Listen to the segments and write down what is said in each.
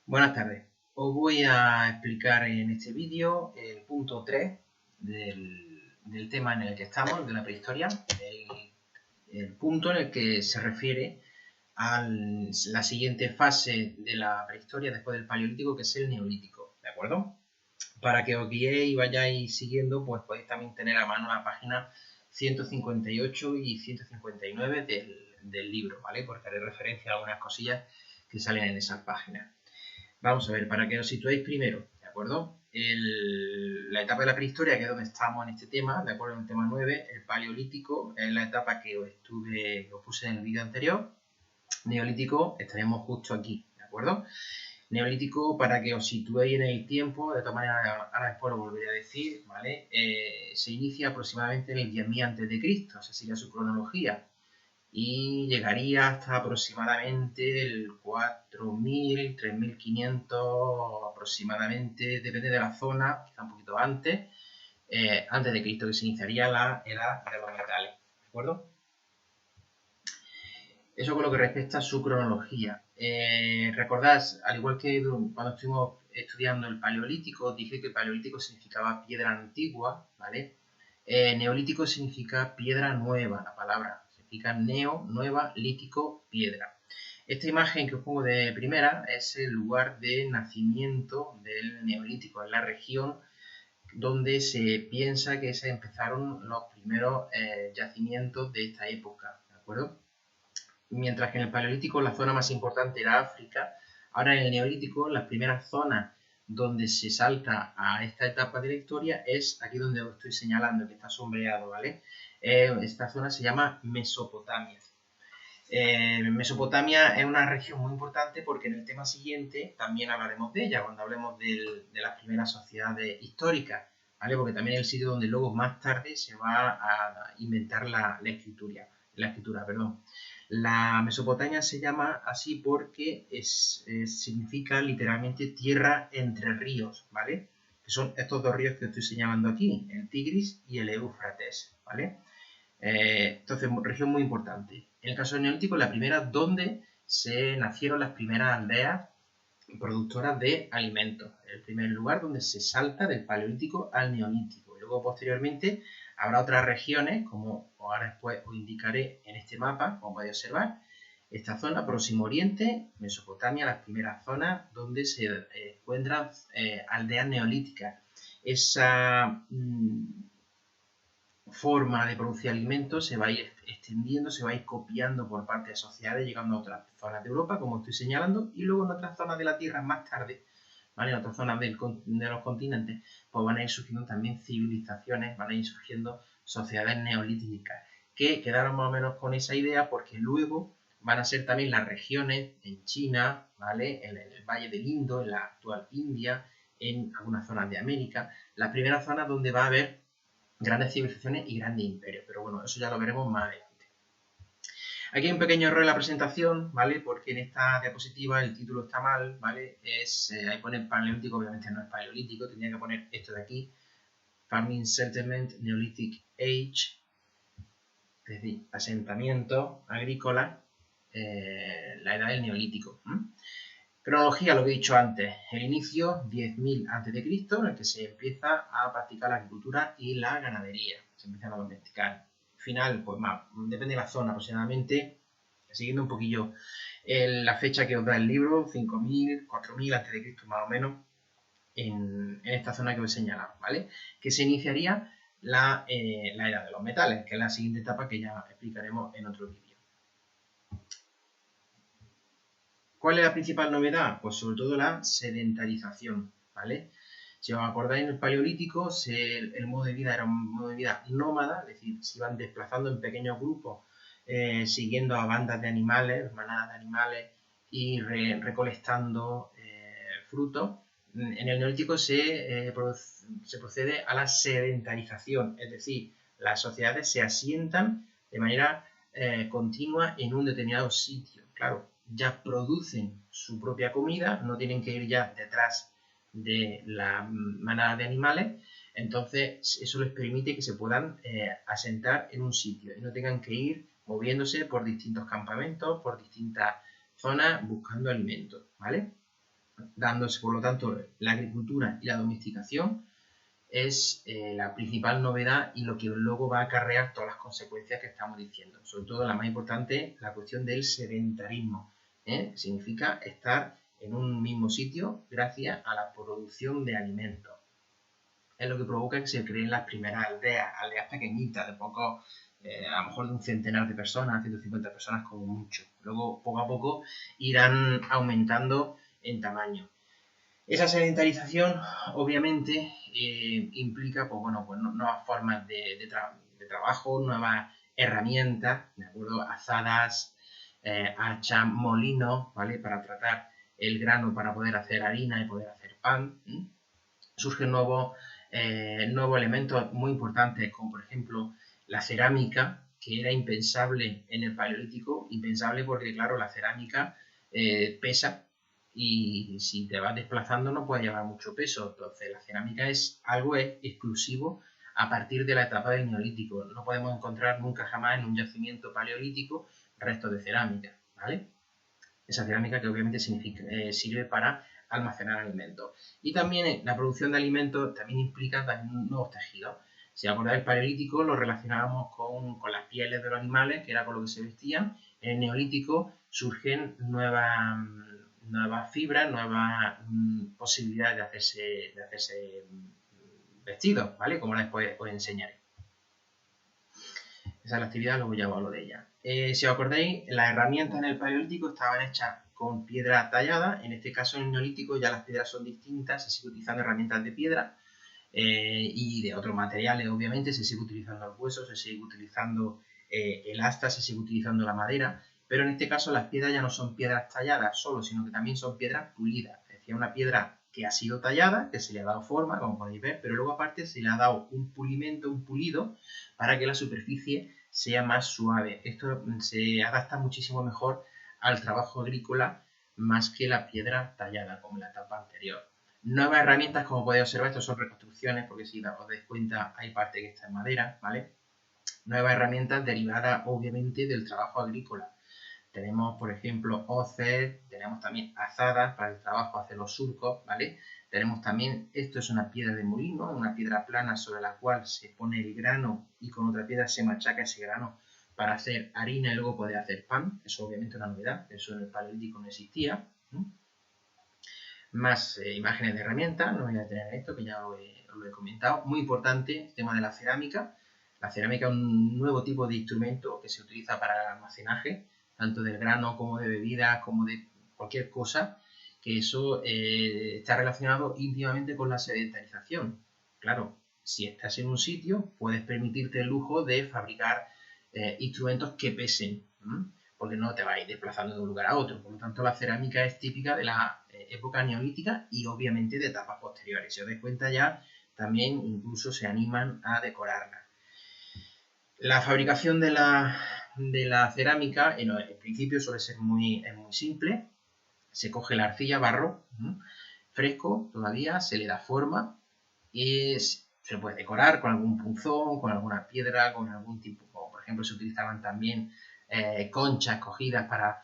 Buenas tardes. Os voy a explicar en este vídeo el punto 3 del tema en el que estamos, de la prehistoria, el punto en el que se refiere a la siguiente fase de la prehistoria después del Paleolítico, que es el Neolítico, ¿de acuerdo? Para que os guiéis y vayáis siguiendo, pues podéis también tener a mano la página 158 y 159 del libro, ¿vale? Porque haré referencia a algunas cosillas que salen en esas páginas. Vamos a ver, para que os situéis primero, ¿de acuerdo? La etapa de la prehistoria, que es donde estamos en este tema, ¿de acuerdo? En el tema 9, el Paleolítico, es la etapa que os puse en el vídeo anterior. Neolítico, estaremos justo aquí, ¿de acuerdo? Neolítico, para que os situéis en el tiempo, de todas maneras, ahora después lo volveré a decir, ¿vale? Se inicia aproximadamente en el 10.000 a.C., esa sería su cronología, y llegaría hasta aproximadamente el 4.000, 3.500 aproximadamente, depende de la zona, quizá un poquito antes de Cristo, que se iniciaría la edad de los metales, ¿de acuerdo? Eso con lo que respecta a su cronología. Recordad, al igual que cuando estuvimos estudiando el Paleolítico, dije que Paleolítico significaba piedra antigua, ¿vale? Neolítico significa piedra nueva, la palabra. Significa neo, nueva, lítico, piedra. Esta imagen que os pongo de primera es el lugar de nacimiento del Neolítico, en la región donde se piensa que se empezaron los primeros yacimientos de esta época, ¿de acuerdo? Mientras que en el Paleolítico la zona más importante era África, ahora en el Neolítico las primeras zonas donde se salta a esta etapa de la historia es aquí donde os estoy señalando, que está sombreado, ¿vale? Esta zona se llama Mesopotamia. Mesopotamia es una región muy importante porque en el tema siguiente también hablaremos de ella, cuando hablemos de las primeras sociedades históricas, ¿vale? Porque también es el sitio donde luego más tarde se va a inventar la escritura, perdón. La Mesopotamia se llama así porque significa literalmente tierra entre ríos, ¿vale? Que son estos dos ríos que estoy señalando aquí, el Tigris y el Éufrates, ¿vale? Entonces, región muy importante. En el caso del Neolítico, la primera donde se nacieron las primeras aldeas productoras de alimentos. El primer lugar donde se salta del Paleolítico al Neolítico. Y luego, posteriormente, habrá otras regiones, como ahora después os indicaré en este mapa, como podéis observar. Esta zona, Próximo Oriente, Mesopotamia, las primeras zonas donde se encuentran aldeas neolíticas. Esa forma de producir alimentos se va a ir extendiendo, se va a ir copiando por parte de sociedades, llegando a otras zonas de Europa, como estoy señalando, y luego en otras zonas de la Tierra más tarde, ¿vale? En otras zonas de los continentes, pues van a ir surgiendo también civilizaciones, van a ir surgiendo sociedades neolíticas, que quedaron más o menos con esa idea porque luego van a ser también las regiones en China, ¿vale? En el Valle del Indo, en la actual India, en algunas zonas de América, las primeras zonas donde va a haber grandes civilizaciones y grandes imperios, pero bueno, eso ya lo veremos más adelante. Aquí hay un pequeño error en la presentación, ¿vale? Porque en esta diapositiva el título está mal, ¿vale? Ahí pone Paleolítico, obviamente no es Paleolítico, tendría que poner esto de aquí, Farming Settlement Neolithic Age, es decir, asentamiento agrícola, la edad del Neolítico. Cronología, lo que he dicho antes, el inicio 10.000 a.C., en el que se empieza a practicar la agricultura y la ganadería, se empiezan a domesticar. Final, pues más, depende de la zona aproximadamente, siguiendo un poquillo la fecha que os da el libro, 5.000, 4.000 a.C. más o menos, en esta zona que os he señalado, ¿vale? Que se iniciaría la edad de los metales, que es la siguiente etapa que ya explicaremos en otro vídeo. ¿Cuál es la principal novedad? Pues sobre todo la sedentarización, ¿vale? Si os acordáis, en el Paleolítico el modo de vida era un modo de vida nómada, es decir, se iban desplazando en pequeños grupos, siguiendo a bandas de animales, manadas de animales, y recolectando frutos. En el Neolítico se procede a la sedentarización, es decir, las sociedades se asientan de manera continua en un determinado sitio. Claro, ya producen su propia comida, no tienen que ir ya detrás de la manada de animales, entonces eso les permite que se puedan asentar en un sitio y no tengan que ir moviéndose por distintos campamentos, por distintas zonas buscando alimentos, ¿vale? dándose, por lo tanto, la agricultura y la domesticación es la principal novedad y lo que luego va a acarrear todas las consecuencias que estamos diciendo. Sobre todo la más importante, la cuestión del sedentarismo, que significa estar en un mismo sitio gracias a la producción de alimentos. Es lo que provoca que se creen las primeras aldeas pequeñitas, de poco, a lo mejor de un centenar de personas, 150 personas como mucho. Luego, poco a poco, irán aumentando en tamaño. Esa sedentarización, obviamente, implica pues, nuevas formas de trabajo, nuevas herramientas, ¿de acuerdo? Azadas, hachas, molinos, ¿vale? Para tratar el grano, para poder hacer harina y poder hacer pan. Surgen nuevos elementos muy importantes, como por ejemplo la cerámica, que era impensable en el Paleolítico, impensable porque, claro, la cerámica pesa y si te vas desplazando no puedes llevar mucho peso. Entonces la cerámica es algo exclusivo a partir de la etapa del Neolítico. No podemos encontrar nunca jamás en un yacimiento paleolítico restos de cerámica, ¿vale? Esa cerámica que obviamente sirve para almacenar alimentos. Y también la producción de alimentos también implica también nuevos tejidos. Si acordáis, el Paleolítico lo relacionábamos con las pieles de los animales, que era con lo que se vestían. En el Neolítico surgen nuevas fibras, nuevas posibilidades de hacerse vestidos, ¿vale? Como después os enseñaré. Esa es la actividad, luego ya hablo de ella. Si os acordáis, las herramientas en el Paleolítico estaban hechas con piedra tallada. En este caso, en el Neolítico ya las piedras son distintas, se sigue utilizando herramientas de piedra y de otros materiales, obviamente. Se sigue utilizando el hueso, se sigue utilizando el asta, se sigue utilizando la madera. Pero en este caso las piedras ya no son piedras talladas solo, sino que también son piedras pulidas. Es decir, una piedra que ha sido tallada, que se le ha dado forma, como podéis ver, pero luego aparte se le ha dado un pulimento, un pulido, para que la superficie sea más suave. Esto se adapta muchísimo mejor al trabajo agrícola más que la piedra tallada, como en la etapa anterior. Nuevas herramientas, como podéis observar, esto son reconstrucciones, porque si os dais cuenta hay parte que está en madera, ¿vale? Nuevas herramientas derivadas, obviamente, del trabajo agrícola. Tenemos, por ejemplo, hoces, tenemos también azadas para el trabajo, hacer los surcos, ¿vale? Tenemos también, esto es una piedra de molino, una piedra plana sobre la cual se pone el grano y con otra piedra se machaca ese grano para hacer harina y luego poder hacer pan. Eso obviamente es una novedad, eso en el Paleolítico no existía. Más imágenes de herramientas, no voy a detener esto que ya os lo he comentado. Muy importante el tema de la cerámica. La cerámica es un nuevo tipo de instrumento que se utiliza para el almacenaje, tanto del grano como de bebidas, como de cualquier cosa, que eso está relacionado íntimamente con la sedentarización. Claro, si estás en un sitio, puedes permitirte el lujo de fabricar instrumentos que pesen, porque no te vas a ir desplazando de un lugar a otro. Por lo tanto, la cerámica es típica de la época neolítica y obviamente de etapas posteriores. Si os dais cuenta ya, también incluso se animan a decorarla. La fabricación de la cerámica, en principio suele ser muy simple. Se coge la arcilla, barro, fresco todavía, se le da forma y se puede decorar con algún punzón, con alguna piedra, con algún tipo, como por ejemplo se utilizaban también conchas cogidas para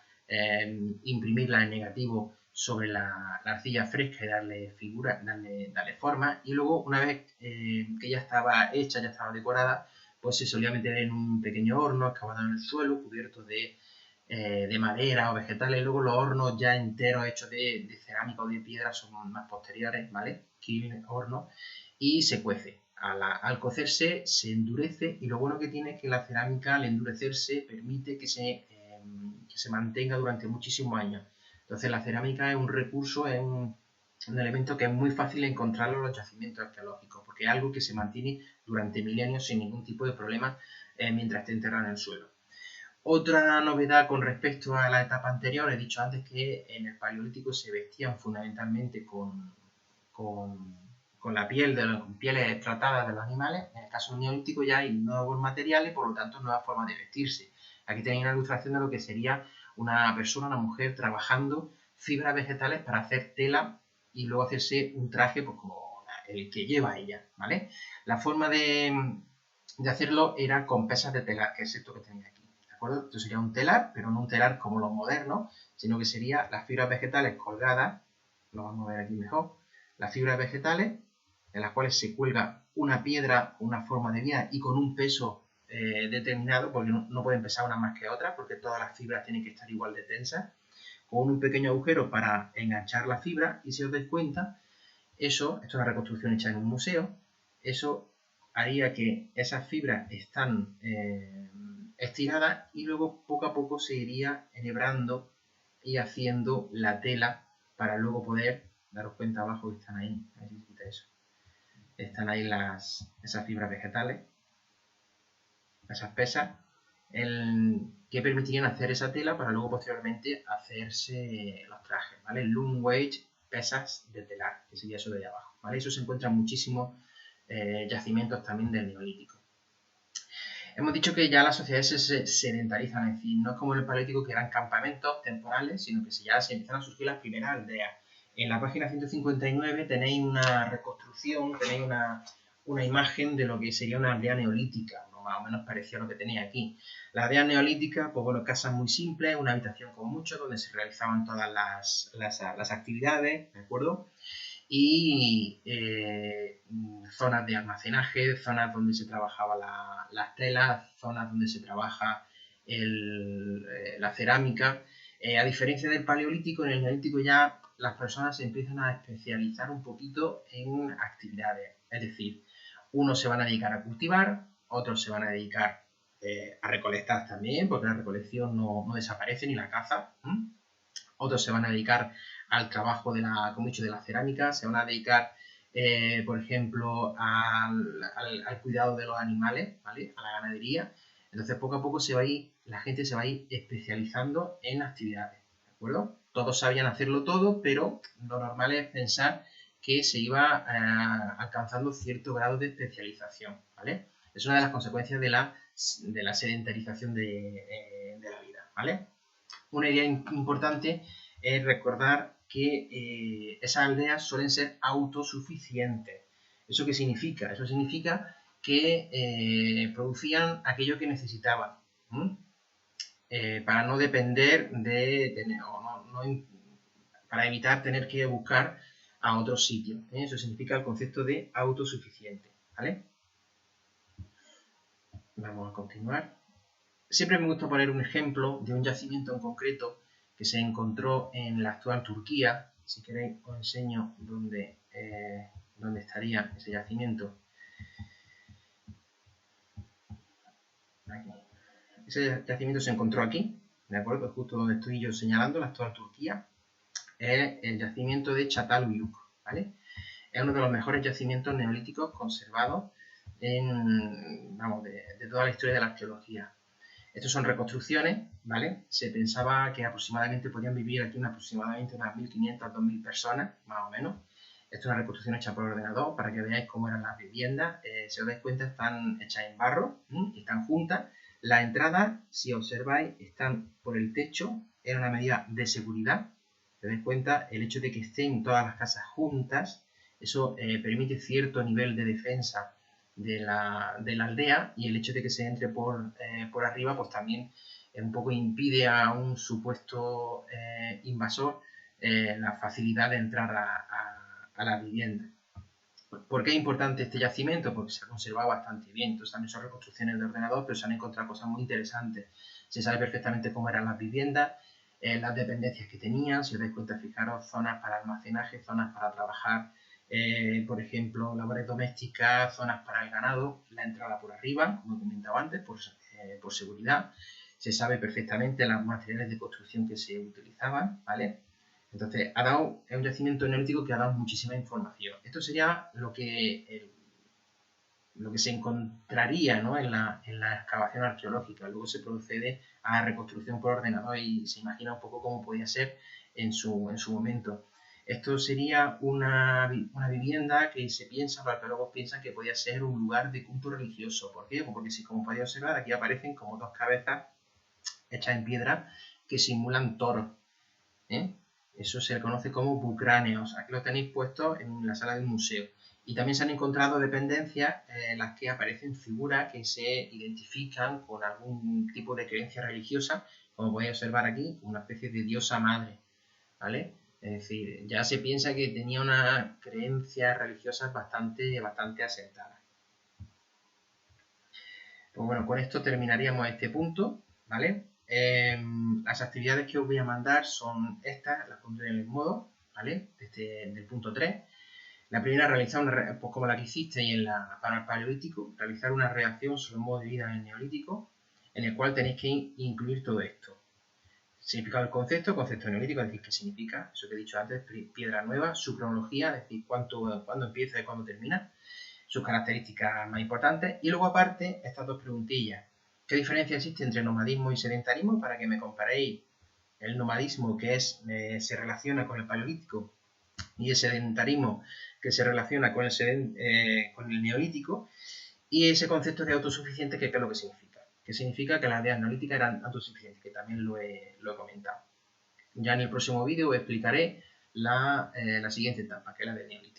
imprimirlas en negativo sobre la arcilla fresca y darle figura, darle forma. Y luego, una vez que ya estaba hecha, ya estaba decorada, pues se solía meter en un pequeño horno excavado en el suelo, cubierto de madera o vegetales. Luego los hornos ya enteros hechos de cerámica o de piedra son más posteriores, ¿vale? Kiln, horno, y se cuece. Al cocerse se endurece y lo bueno que tiene es que la cerámica al endurecerse permite que se mantenga durante muchísimos años. Entonces la cerámica es un recurso, es un elemento que es muy fácil encontrarlo en los yacimientos arqueológicos, porque es algo que se mantiene durante milenios sin ningún tipo de problema mientras esté enterrado en el suelo. Otra novedad con respecto a la etapa anterior, he dicho antes que en el Paleolítico se vestían fundamentalmente con la piel, con pieles tratadas de los animales. En el caso del Neolítico ya hay nuevos materiales, por lo tanto nuevas formas de vestirse. Aquí tenéis una ilustración de lo que sería una persona, una mujer, trabajando fibras vegetales para hacer tela y luego hacerse un traje pues, como el que lleva ella, ¿vale? La forma de hacerlo era con pesas de telar, que es esto que tenéis aquí. Esto sería un telar, pero no un telar como los modernos, sino que serían las fibras vegetales colgadas lo vamos a ver aquí mejor, las fibras vegetales, en las cuales se cuelga una piedra con una forma de vía y con un peso determinado, porque no pueden pesar una más que otra, porque todas las fibras tienen que estar igual de tensas, con un pequeño agujero para enganchar la fibra, y si os dais cuenta, esto es una reconstrucción hecha en un museo, eso haría que esas fibras están estiradas y luego poco a poco se iría enhebrando y haciendo la tela para luego poder, daros cuenta abajo que están ahí, a ver si quita eso, están ahí esas fibras vegetales, esas pesas, que permitirían hacer esa tela para luego posteriormente hacerse los trajes, ¿vale? Loom weight, pesas de telar, que sería eso de ahí abajo, ¿vale? Eso se encuentra en muchísimos yacimientos también del Neolítico. Hemos dicho que ya las sociedades se sedentarizan, es decir, no es como en el Paleolítico que eran campamentos temporales, sino que ya se empiezan a surgir las primeras aldeas. En la página 159 tenéis una reconstrucción, tenéis una imagen de lo que sería una aldea neolítica, más o menos parecía lo que tenía aquí. La aldea neolítica, pues bueno, casas muy simples, una habitación con mucho, donde se realizaban todas las actividades, ¿de acuerdo? Y zonas de almacenaje, zonas donde se trabajaba las telas, zonas donde se trabaja la cerámica. A diferencia del Paleolítico, en el Neolítico ya las personas se empiezan a especializar un poquito en actividades. Es decir, unos se van a dedicar a cultivar, otros se van a dedicar a recolectar también, porque la recolección no desaparece ni la caza. Otros se van a dedicar al trabajo como he dicho, de la cerámica, se van a dedicar, por ejemplo, al cuidado de los animales, ¿vale? A la ganadería. Entonces, poco a poco la gente se va a ir especializando en actividades, ¿de acuerdo? Todos sabían hacerlo todo, pero lo normal es pensar que se iba alcanzando cierto grado de especialización, ¿vale? Es una de las consecuencias de la sedentarización de la vida, ¿vale? Una idea importante es recordar que esas aldeas suelen ser autosuficientes. ¿Eso qué significa? Eso significa que producían aquello que necesitaban, para no depender para evitar tener que buscar a otro sitio. Eso significa el concepto de autosuficiente, ¿vale? Vamos a continuar. Siempre me gusta poner un ejemplo de un yacimiento en concreto que se encontró en la actual Turquía. Si queréis os enseño dónde estaría ese yacimiento. Aquí. Ese yacimiento se encontró aquí, ¿de acuerdo? Justo donde estoy yo señalando, la actual Turquía. Es el yacimiento de Çatalhöyük, ¿vale? Es uno de los mejores yacimientos neolíticos conservados de toda la historia de la arqueología. Estos son reconstrucciones, ¿vale? Se pensaba que aproximadamente podían vivir aquí aproximadamente unas 1.500, 2.000 personas, más o menos. Esto es una reconstrucción hecha por ordenador para que veáis cómo eran las viviendas. Si os dais cuenta, están hechas en barro, están juntas. Las entradas, si observáis, están por el techo, era una medida de seguridad. Si os dais cuenta, el hecho de que estén todas las casas juntas, eso permite cierto nivel de defensa de la aldea, y el hecho de que se entre por arriba pues también un poco impide a un supuesto invasor la facilidad de entrar a la vivienda. ¿Por qué es importante este yacimiento? Porque se ha conservado bastante bien. Entonces también son reconstrucciones de ordenador, pero se han encontrado cosas muy interesantes. Se sabe perfectamente cómo eran las viviendas, las dependencias que tenían. Si os dais cuenta, fijaros, zonas para almacenaje, zonas para trabajar, por ejemplo, labores domésticas, zonas para el ganado, la entrada por arriba, como he comentado antes, por seguridad. Se sabe perfectamente los materiales de construcción que se utilizaban, ¿vale? Entonces, es un yacimiento neolítico que ha dado muchísima información. Esto sería lo que se encontraría, ¿no?, en la excavación arqueológica. Luego se procede a la reconstrucción por ordenador y se imagina un poco cómo podía ser en su momento. Esto sería una vivienda que se piensa, los arqueólogos piensan que podía ser un lugar de culto religioso. ¿Por qué? Porque si, como podéis observar, aquí aparecen como dos cabezas hechas en piedra que simulan toros, ¿eh? Eso se le conoce como bucráneos. Aquí lo tenéis puesto en la sala del museo. Y también se han encontrado dependencias en las que aparecen figuras que se identifican con algún tipo de creencia religiosa, como podéis observar aquí, una especie de diosa madre, ¿vale? Es decir, ya se piensa que tenía unas creencias religiosas bastante asentadas. Pues bueno, con esto terminaríamos este punto, ¿vale? Las actividades que os voy a mandar son estas, las pondré en el modo, ¿vale? Del punto 3. La primera, realizar pues como la que hicisteis para el Paleolítico, realizar una reacción sobre el modo de vida en el Neolítico, en el cual tenéis que incluir todo esto. Significado del concepto neolítico, es decir, qué significa, eso que he dicho antes, piedra nueva, su cronología, es decir, cuándo empieza y cuándo termina, sus características más importantes, y luego aparte, estas dos preguntillas. ¿Qué diferencia existe entre nomadismo y sedentarismo? Para que me comparéis el nomadismo, que se relaciona con el Paleolítico, y el sedentarismo, que se relaciona con el Neolítico, y ese concepto de autosuficiente, que es lo que significa. Que significa que las aldeas neolíticas eran autosuficientes, que también lo he comentado. Ya en el próximo vídeo os explicaré la siguiente etapa, que es la del Neolítico.